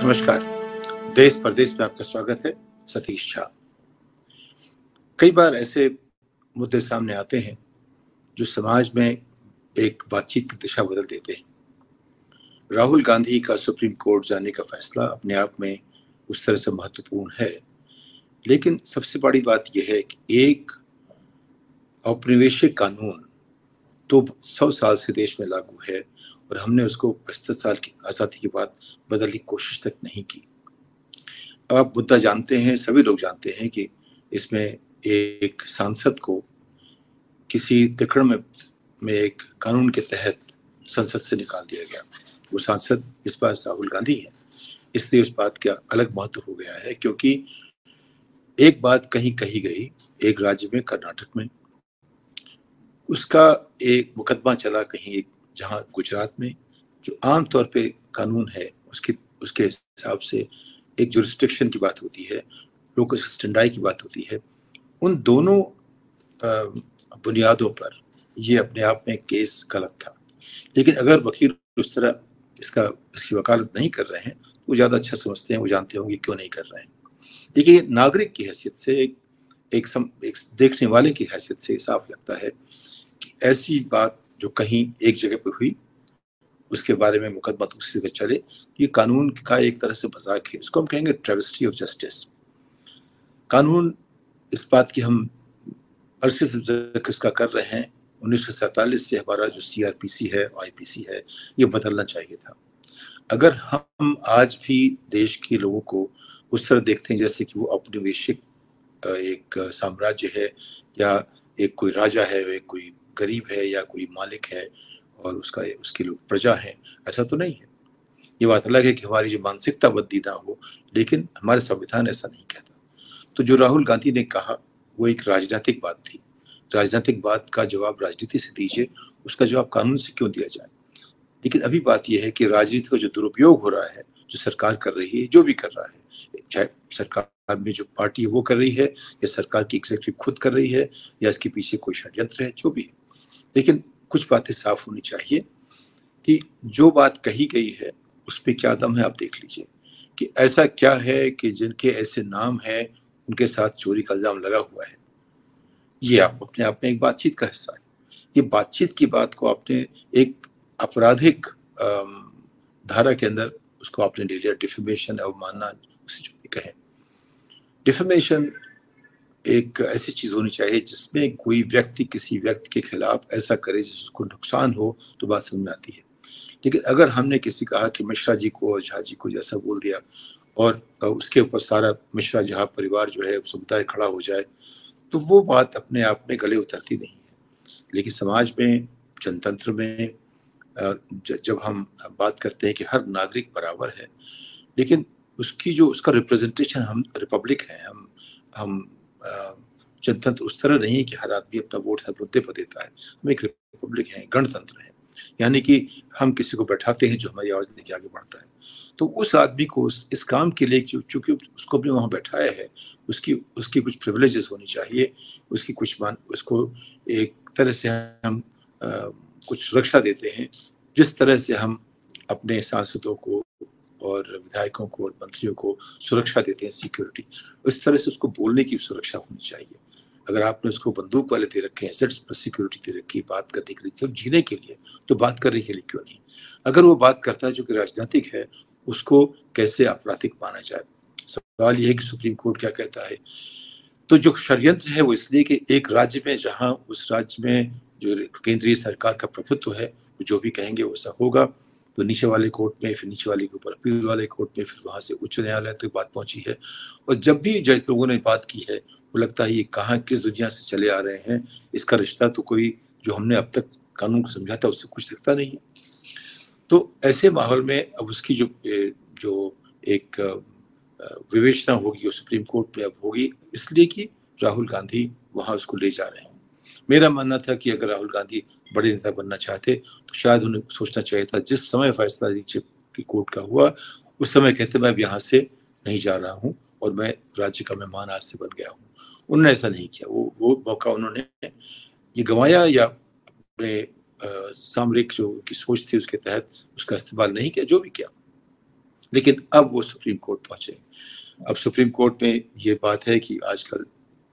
नमस्कार। देश परदेश में आपका स्वागत है। सतीश झा। कई बार ऐसे मुद्दे सामने आते हैं जो समाज में एक बातचीत की दिशा बदल देते हैं। राहुल गांधी का सुप्रीम कोर्ट जाने का फैसला अपने आप में उस तरह से महत्वपूर्ण है, लेकिन सबसे बड़ी बात यह है कि एक औपनिवेशिक कानून तो 100 साल से देश में लागू है और हमने उसको 75 साल की आज़ादी के बाद बदलने की कोशिश तक नहीं की। आप मुद्दा जानते हैं, सभी लोग जानते हैं कि इसमें एक सांसद को किसी तिकड़ में एक कानून के तहत संसद से निकाल दिया गया। वो सांसद इस बार राहुल गांधी है, इसलिए उस बात का अलग महत्व हो गया है, क्योंकि एक बात कहीं कही गई एक राज्य में, कर्नाटक में, उसका एक मुकदमा चला कहीं एक जहां गुजरात में, जो आमतौर पे कानून है उसके हिसाब से एक जुरिस्डिक्शन की बात होती है, लोकस स्टेंडाई की बात होती है। उन दोनों बुनियादों पर ये अपने आप में केस गलत था। लेकिन अगर वकील उस तरह इसकी वकालत नहीं कर रहे हैं, वो ज़्यादा अच्छा समझते हैं, वो जानते होंगे क्यों नहीं कर रहे हैं। लेकिन नागरिक की हैसियत से, एक देखने वाले की हैसियत से साफ लगता है कि ऐसी बात जो कहीं एक जगह पे हुई, उसके बारे में मुकदमा दूसरी जगह चले, ये कानून का एक तरह से मजाक है। इसको हम कहेंगे ट्रेविस्टी ऑफ जस्टिस। कानून, इस बात की हम अरसे से जिक्र कर रहे हैं, 1947 से हमारा जो CRPC है, IPC है, ये बदलना चाहिए था। अगर हम आज भी देश के लोगों को उस तरह देखते हैं जैसे कि वो औपनिवेशिक एक साम्राज्य है, या एक कोई राजा है, एक कोई गरीब है, या कोई मालिक है और उसके लोग प्रजा हैं, ऐसा तो नहीं है। ये बात अलग है कि हमारी जो मानसिकता बदली ना हो, लेकिन हमारे संविधान ऐसा नहीं कहता। तो जो राहुल गांधी ने कहा वो एक राजनीतिक बात थी। राजनीतिक बात का जवाब राजनीति से दीजिए, उसका जवाब कानून से क्यों दिया जाए। लेकिन अभी बात यह है कि राजनीति का जो दुरुपयोग हो रहा है, जो सरकार कर रही है, जो भी कर रहा है, चाहे सरकार में जो पार्टी है वो कर रही है, या सरकार की एग्जीक्यूटिव खुद कर रही है, या इसके पीछे कोई षड्यंत्र है, जो भी है, लेकिन कुछ बातें साफ होनी चाहिए कि जो बात कही गई है उस पर क्या दम है। आप देख लीजिए कि ऐसा क्या है कि जिनके ऐसे नाम है उनके साथ चोरी का इल्जाम लगा हुआ है। ये आप अपने आप में एक बातचीत का हिस्सा है। ये बातचीत की बात को आपने एक आपराधिक धारा के अंदर उसको आपने ले लिया, डिफेमेशन, अवमानना, उसे जो भी कहें। डिफेमेशन एक ऐसी चीज होनी चाहिए जिसमें कोई व्यक्ति किसी व्यक्ति के खिलाफ ऐसा करे जिसको नुकसान हो, तो बात समझ में आती है। लेकिन अगर हमने किसी कहा कि मिश्रा जी को और झा जी को जैसा बोल दिया और उसके ऊपर सारा मिश्रा झा परिवार जो है समुदाय खड़ा हो जाए, तो वो बात अपने आप में गले उतरती नहीं है। लेकिन समाज में, जनतंत्र में जब हम बात करते हैं कि हर नागरिक बराबर है, लेकिन उसका रिप्रेजेंटेशन, हम रिपब्लिक हैं, हम जनतंत्र उस तरह नहीं है कि हर आदमी अपना वोट हर मुद्दे पर देता है। हम एक रिपब्लिक हैं, गणतंत्र है, यानी कि हम किसी को बैठाते हैं जो हमारी आवाज लेके आगे बढ़ता है। तो उस आदमी को इस काम के लिए, चूंकि उसको भी वहां बैठाया है, उसकी कुछ प्रिविलेजेस होनी चाहिए, उसको एक तरह से हम कुछ सुरक्षा देते हैं, जिस तरह से हम अपने सांसदों को और विधायकों को और मंत्रियों को सुरक्षा देते हैं, सिक्योरिटी, उस तरह से उसको बोलने की सुरक्षा होनी चाहिए। अगर आपने उसको बंदूक वाले दे रखे हैं, एसेट्स पर सिक्योरिटी दे रखी है बात करने के लिए, सिर्फ जीने के लिए, तो बात करने के लिए क्यों नहीं। अगर वो बात करता है जो कि राजनीतिक है, उसको कैसे आपराधिक माना जाए। सवाल यह है कि सुप्रीम कोर्ट क्या कहता है। तो जो षड्यंत्र है वो इसलिए कि एक राज्य में, जहां उस राज्य में जो केंद्रीय सरकार का प्रभुत्व है, वो जो भी कहेंगे वैसा होगा। तो नीचे वाले कोर्ट में, फिर नीचे वाले के ऊपर अपील वाले कोर्ट में, फिर वहां से उच्च न्यायालय तक बात पहुंची है। और जब भी जज लोगों ने बात की है, वो लगता है ये कहाँ किस दुनिया से चले आ रहे हैं। इसका रिश्ता तो कोई जो हमने अब तक कानून को समझा था उससे कुछ दिखता नहीं है। तो ऐसे माहौल में अब उसकी जो एक विवेचना होगी वो सुप्रीम कोर्ट में अब होगी, इसलिए कि राहुल गांधी वहां उसको ले जा रहे हैं। मेरा मानना था कि अगर राहुल गांधी बड़े नेता बनना चाहते तो शायद उन्हें सोचना चाहिए था, जिस समय फैसला नीचे की कोर्ट का हुआ उस समय कहते मैं अब यहाँ से नहीं जा रहा हूँ और मैं राज्य का मेहमान आज से बन गया हूँ। उन्होंने ऐसा नहीं किया। वो मौका उन्होंने ये गंवाया, या अपने सामरिक जो की सोच थी उसके तहत उसका इस्तेमाल नहीं किया। जो भी किया, लेकिन अब वो सुप्रीम कोर्ट पहुंचे। अब सुप्रीम कोर्ट में ये बात है कि आजकल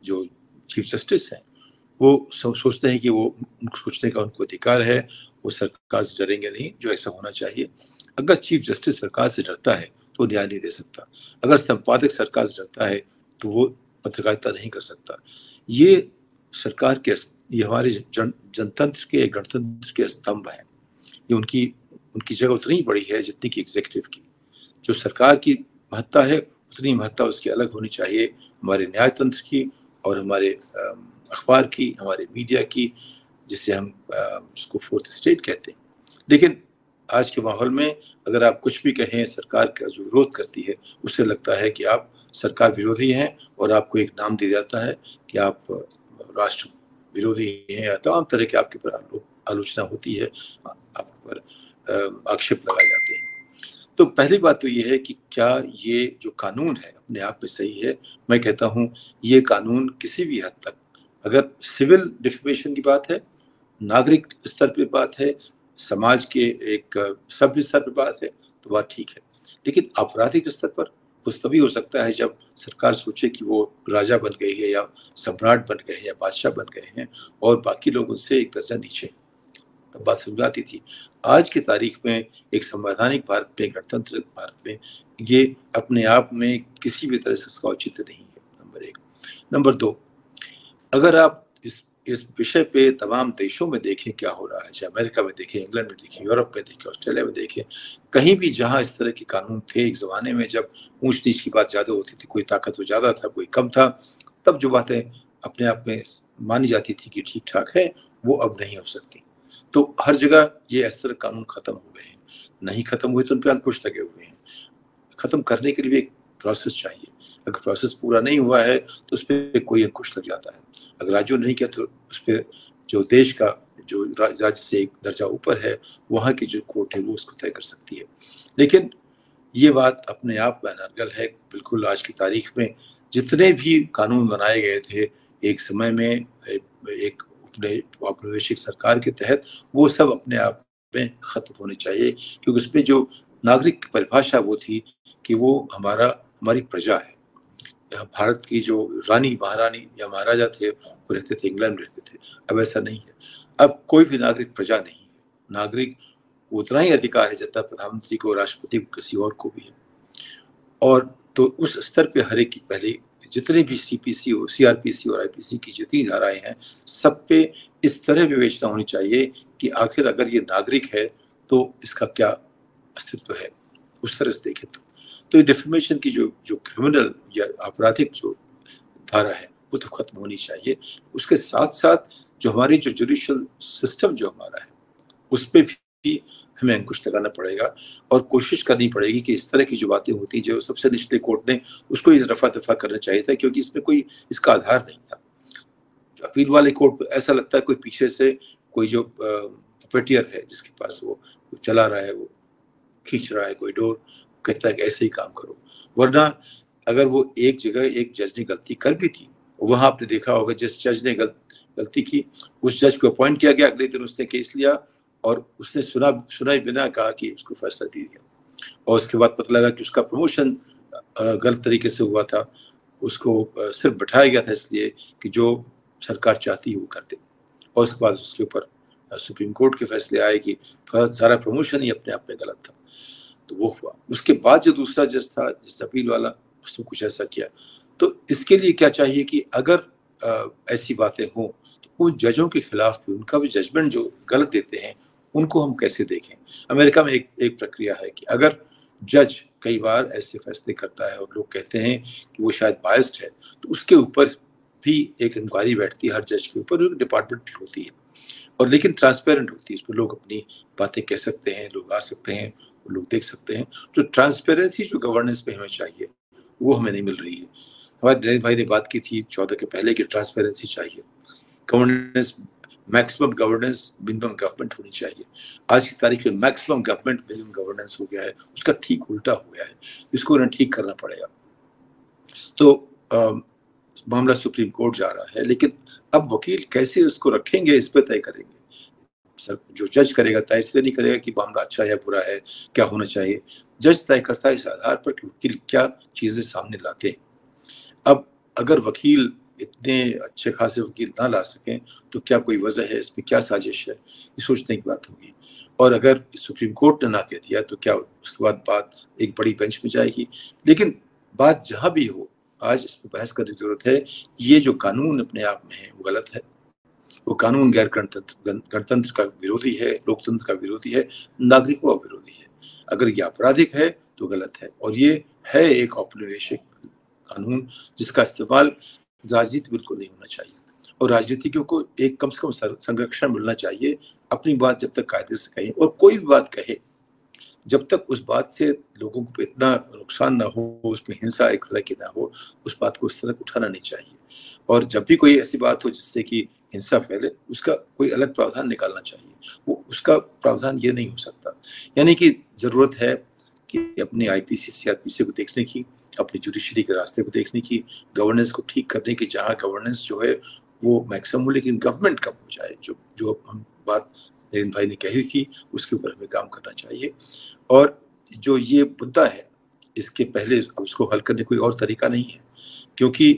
जो चीफ जस्टिस हैं वो सोचते हैं कि वो सोचने का उनको अधिकार है, वो सरकार से डरेंगे नहीं, जो ऐसा होना चाहिए। अगर चीफ जस्टिस सरकार से डरता है तो न्याय नहीं दे सकता, अगर संपादक सरकार से डरता है तो वो पत्रकारिता नहीं कर सकता। ये सरकार के, ये हमारे जनतंत्र के, गणतंत्र के स्तंभ हैं। ये उनकी उनकी जगह उतनी ही बड़ी है जितनी कि एग्जीक्यूटिव की। जो सरकार की महत्ता है उतनी महत्ता उसकी अलग होनी चाहिए हमारे न्यायतंत्र की और हमारे अखबार की, हमारे मीडिया की, जिसे हम जिसको फोर्थ स्टेट कहते हैं। लेकिन आज के माहौल में अगर आप कुछ भी कहें, सरकार का जो विरोध करती है, उससे लगता है कि आप सरकार विरोधी हैं और आपको एक नाम दिया जाता है कि आप राष्ट्र विरोधी हैं, या तमाम तरह के आपके ऊपर आलोचना होती है, आपके ऊपर आक्षेप लगाए जाते हैं। तो पहली बात तो ये है कि क्या ये जो कानून है अपने आप में सही है। मैं कहता हूँ ये कानून किसी भी हद तक, अगर सिविल डिफेमेशन की बात है, नागरिक स्तर पे बात है, समाज के एक सभ्य स्तर पे बात है, तो बात ठीक है। लेकिन आपराधिक स्तर पर उस तभी हो सकता है जब सरकार सोचे कि वो राजा बन गई है या सम्राट बन गए हैं या बादशाह बन गए हैं और बाकी लोग उनसे एक दर्जा नीचे, तब बात समझ आती थी। आज की तारीख में एक संवैधानिक भारत में, गणतंत्र भारत में, ये अपने आप में किसी भी तरह से इसका औचित्य नहीं है, नंबर एक। नंबर दो, अगर आप इस विषय पे तमाम देशों में देखें क्या हो रहा है, चाहे अमेरिका में देखें, इंग्लैंड में देखें, यूरोप में देखें, ऑस्ट्रेलिया में देखें, कहीं भी जहां इस तरह के कानून थे एक जमाने में जब ऊंच नीच की बात ज्यादा होती थी, कोई ताकतवर ज्यादा था, कोई कम था, तब जो बातें अपने आप में मानी जाती थी कि ठीक ठाक है, वो अब नहीं हो सकती। तो हर जगह ये इस तरह कानून खत्म हो गए हैं। नहीं खत्म हुए तो उन पर अंकुश लगे हुए हैं। खत्म करने के लिए एक प्रोसेस चाहिए। अगर प्रोसेस पूरा नहीं हुआ है तो उस पर कोई अंकुश लग जाता है। अगर राज्यों ने नहीं किया तो उस पर जो देश का, जो राज्य से एक दर्जा ऊपर है, वहाँ की जो कोर्ट है वो उसको तय कर सकती है। लेकिन ये बात अपने आप में अनर्गल है। बिल्कुल आज की तारीख में जितने भी कानून बनाए गए थे एक समय में एक औपनिवेशिक सरकार के तहत, वो सब अपने आप में खत्म होने चाहिए, क्योंकि उसमें जो नागरिक की परिभाषा वो थी कि वो हमारी प्रजा है। भारत की जो रानी, महारानी या महाराजा थे वो रहते थे, इंग्लैंड में रहते थे। अब ऐसा नहीं है। अब कोई भी नागरिक प्रजा नहीं है। नागरिक उतना ही अधिकार है जितना प्रधानमंत्री को, राष्ट्रपति को, किसी और को भी है। और तो उस स्तर पे हर एक की पहले जितने भी सीपीसी और सीआरपीसी और आईपीसी की जितनी धाराएं हैं, सब पे इस तरह विवेचना होनी चाहिए कि आखिर अगर ये नागरिक है तो इसका क्या अस्तित्व है, उस तरह से देखें तो ये डिफेमेशन की जो क्रिमिनल या आपराधिक जो धारा है वो तो खत्म होनी चाहिए। उसके साथ साथ जो हमारी जो जुडिशियल सिस्टम जो हमारा है, उस पर भी हमें अंकुश लगाना पड़ेगा और कोशिश करनी पड़ेगी कि इस तरह की जो बातें होती हैं, जो सबसे निचले कोर्ट ने उसको रफा दफा करना चाहिए था, क्योंकि इसमें कोई इसका आधार नहीं था। जो अपील वाले कोर्ट, ऐसा लगता है कोई पीछे से कोई जो पपेटियर है जिसके पास वो चला रहा है, वो खींच रहा है कोई डोर, कहता है कि ऐसे ही काम करो। वरना अगर वो एक जगह एक जज ने गलती कर भी थी, वहां आपने देखा होगा जिस जज ने गलती की, उस जज को अपॉइंट किया गया, अगले दिन उसने केस लिया और उसने सुना ही बिना कहा कि उसको फैसला दे दिया। और उसके बाद पता लगा कि उसका प्रमोशन गलत तरीके से हुआ था, उसको सिर्फ बैठाया गया था इसलिए कि जो सरकार चाहती है वो कर दे। और उसके बाद उसके ऊपर सुप्रीम कोर्ट के फैसले आए कि सारा प्रमोशन ही अपने आप में गलत था। तो वो हुआ। उसके बाद जो दूसरा जज था, जिस अपील वाला, उसने कुछ ऐसा किया। तो इसके लिए क्या चाहिए कि अगर ऐसी बातें हों तो उन जजों के खिलाफ भी उनका भी जजमेंट जो गलत देते हैं उनको हम कैसे देखें। अमेरिका में एक प्रक्रिया है कि अगर जज कई बार ऐसे फैसले करता है और लोग कहते हैं कि वो शायद बायस्ड है, तो उसके ऊपर भी एक इंक्वायरी बैठती है, हर जज के ऊपर एक डिपार्टमेंट होती है, और लेकिन ट्रांसपेरेंट होती है। इसमें लोग अपनी बातें कह सकते हैं, लोग आ सकते हैं, लोग देख सकते हैं। जो ट्रांसपेरेंसी जो गवर्नेंस में हमें चाहिए वो हमें नहीं मिल रही है। हमारे नरेंद्र भाई ने बात की थी 14 के पहले की ट्रांसपेरेंसी चाहिए, governance, maximum governance, minimum government होनी चाहिए। आज की तारीख में मैक्सिमम गवर्नमेंट मिनिमम गवर्नेंस हो गया है, उसका ठीक उल्टा हो गया है। इसको उन्हें ठीक करना पड़ेगा। तो मामला सुप्रीम कोर्ट जा रहा है, लेकिन अब वकील कैसे उसको रखेंगे इस पर तय करेंगे। सर जो जज करेगा तय इसलिए नहीं करेगा कि मामला अच्छा है बुरा है, क्या होना चाहिए। जज तय करता है इस आधार पर कि वकील क्या चीजें सामने लाते हैं। अब अगर वकील इतने अच्छे खासे वकील ना ला सकें तो क्या कोई वजह है, इसमें क्या साजिश है, ये सोचने की बात होगी। और अगर सुप्रीम कोर्ट ने ना कह दिया तो क्या उसके बाद बात एक बड़ी बेंच में जाएगी। लेकिन बात जहां भी हो, आज इस पर बहस करने की जरूरत है। ये जो कानून अपने आप में है वो गलत है, वो कानून गैर गणतंत्र का विरोधी है, लोकतंत्र का विरोधी है, नागरिकों का विरोधी है। अगर ये आपराधिक है तो गलत है, और ये है एक औपनिवेशिक कानून जिसका इस्तेमाल राजनीति बिल्कुल नहीं होना चाहिए। और राजनीतिज्ञों को एक कम से कम संरक्षण मिलना चाहिए, अपनी बात जब तक कायदे से कहें, और कोई भी बात कहे जब तक उस बात से लोगों को इतना नुकसान ना हो, उसमें हिंसा एक तरह की ना हो, उस बात को उस तरह उठाना नहीं चाहिए। और जब भी कोई ऐसी बात हो जिससे कि हिंसा फैले, उसका कोई अलग प्रावधान निकालना चाहिए। वो उसका प्रावधान ये नहीं हो सकता। यानी कि जरूरत है कि अपनी आईपीसी सीआरपीसी को देखने की, अपनी जुडिशरी के रास्ते को देखने की, गवर्नेंस को ठीक करने की, जहाँ गवर्नेंस जो है वो मैक्सिमम हो, लेकिन गवर्नमेंट कम हो जाए। जो जो हम बात नरेंद्र भाई ने कही थी उसके ऊपर हमें काम करना चाहिए। और जो ये मुद्दा है, इसके पहले उसको हल करने कोई और तरीका नहीं है, क्योंकि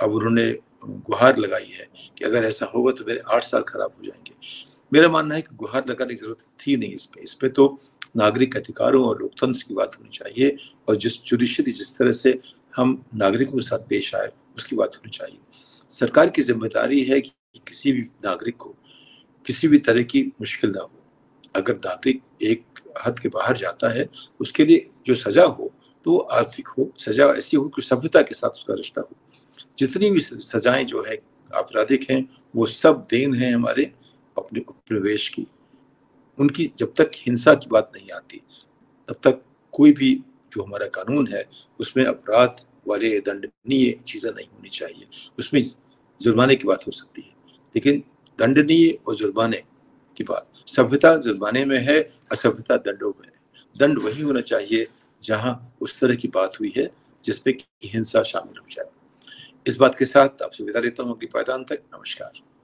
अब उन्होंने गुहार लगाई है कि अगर ऐसा होगा तो मेरे 8 साल खराब हो जाएंगे। मेरा मानना है कि गुहार लगाने की जरूरत थी नहीं। इसमें तो नागरिक अधिकारों और लोकतंत्र की बात होनी चाहिए, और जिस जुडिशरी जिस तरह से हम नागरिकों के साथ पेश आए उसकी बात होनी चाहिए। सरकार की जिम्मेदारी है कि किसी भी नागरिक को किसी भी तरह की मुश्किल ना हो। अगर नागरिक एक हद के बाहर जाता है, उसके लिए जो सजा हो तो वो आर्थिक हो, सजा ऐसी हो कि सभ्यता के साथ उसका रिश्ता हो। जितनी भी सजाएं जो है आपराधिक हैं, वो सब देन है हमारे अपने उपनिवेश की। उनकी जब तक हिंसा की बात नहीं आती, तब तक कोई भी जो हमारा कानून है उसमें अपराध वाले दंडनीय चीजें नहीं होनी चाहिए। उसमें जुर्माने की बात हो सकती है, लेकिन दंडनीय और जुर्माने की बात, सभ्यता जुर्माने में है, असभ्यता दंडों में है। दंड वही होना चाहिए जहां उस तरह की बात हुई है जिसपे हिंसा शामिल हो जाए। इस बात के साथ आपसे विदा लेता हूँ अगली पायदान तक। नमस्कार।